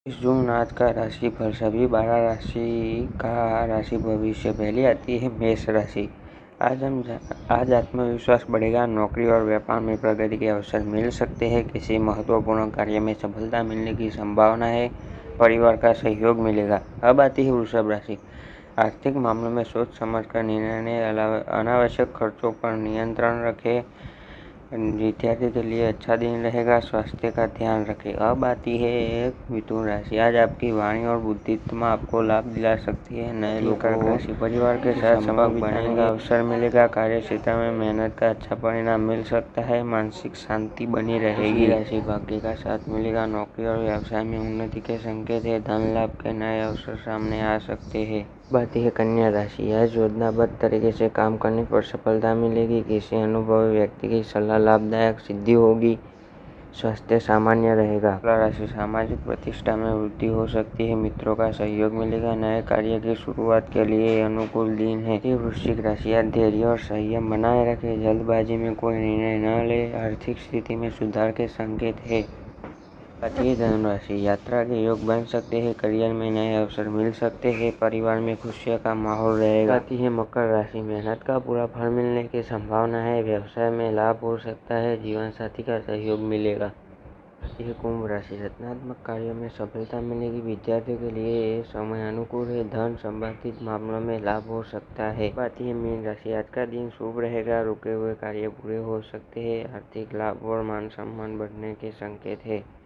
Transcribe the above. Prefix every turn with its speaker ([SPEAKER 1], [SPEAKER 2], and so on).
[SPEAKER 1] जून आज का राशिफल सभी 12 राशि का राशि भविष्य। पहली आती है मेष राशि। आज आत्मविश्वास बढ़ेगा। नौकरी और व्यापार में प्रगति के अवसर मिल सकते हैं। किसी महत्वपूर्ण कार्य में सफलता मिलने की संभावना है। परिवार का सहयोग मिलेगा। अब आती है वृषभ राशि। आर्थिक मामलों में सोच समझकर निर्णय लें। अनावश्यक खर्चों पर नियंत्रण रखें। विद्यार्थी के लिए अच्छा दिन रहेगा। स्वास्थ्य का ध्यान रखें। अब आती है मिथुन राशि। आज आपकी वाणी और बुद्धिमत्ता आपको लाभ दिला सकती है। नए लोगों को परिवार के साथ समय बिताने का अवसर मिलेगा। कार्य क्षेत्र में मेहनत का अच्छा परिणाम मिल सकता है। मानसिक शांति बनी रहेगी। राशि भाग्य का साथ मिलेगा। नौकरी और व्यवसाय में उन्नति के संकेत है। धन लाभ के नए अवसर सामने आ सकते हैं। बात है कन्या राशि। आज योजनाबद्ध तरीके से काम करने पर सफलता मिलेगी। किसी अनुभवी व्यक्ति की सलाह लाभदायक सिद्धि होगी। स्वास्थ्य सामान्य रहेगा। तुला राशि। सामाजिक प्रतिष्ठा में वृद्धि हो सकती है। मित्रों का सहयोग मिलेगा। नए कार्य की शुरुआत के लिए अनुकूल दिन है। वृश्चिक राशि। आज धैर्य और संयम बनाए रखें। जल्दबाजी में कोई निर्णय न ले। आर्थिक स्थिति में सुधार के संकेत है। धनुराशि। यात्रा के योग बन सकते हैं। करियर में नए अवसर मिल सकते हैं। परिवार में खुशियों का माहौल रहेगा। है मकर राशि। मेहनत का पूरा फल मिलने की संभावना है। व्यवसाय में लाभ हो सकता है। जीवन साथी का सहयोग मिलेगा। है कुंभ राशि। रचनात्मक कार्यों में सफलता मिलेगी। विद्यार्थियों के लिए ये समय अनुकूल है। धन संबंधित मामलों में लाभ हो सकता है। बात है मीन राशि। आज का दिन शुभ रहेगा। रुके हुए कार्य पूरे हो सकते हैं। आर्थिक लाभ और मान सम्मान बढ़ने के संकेत है।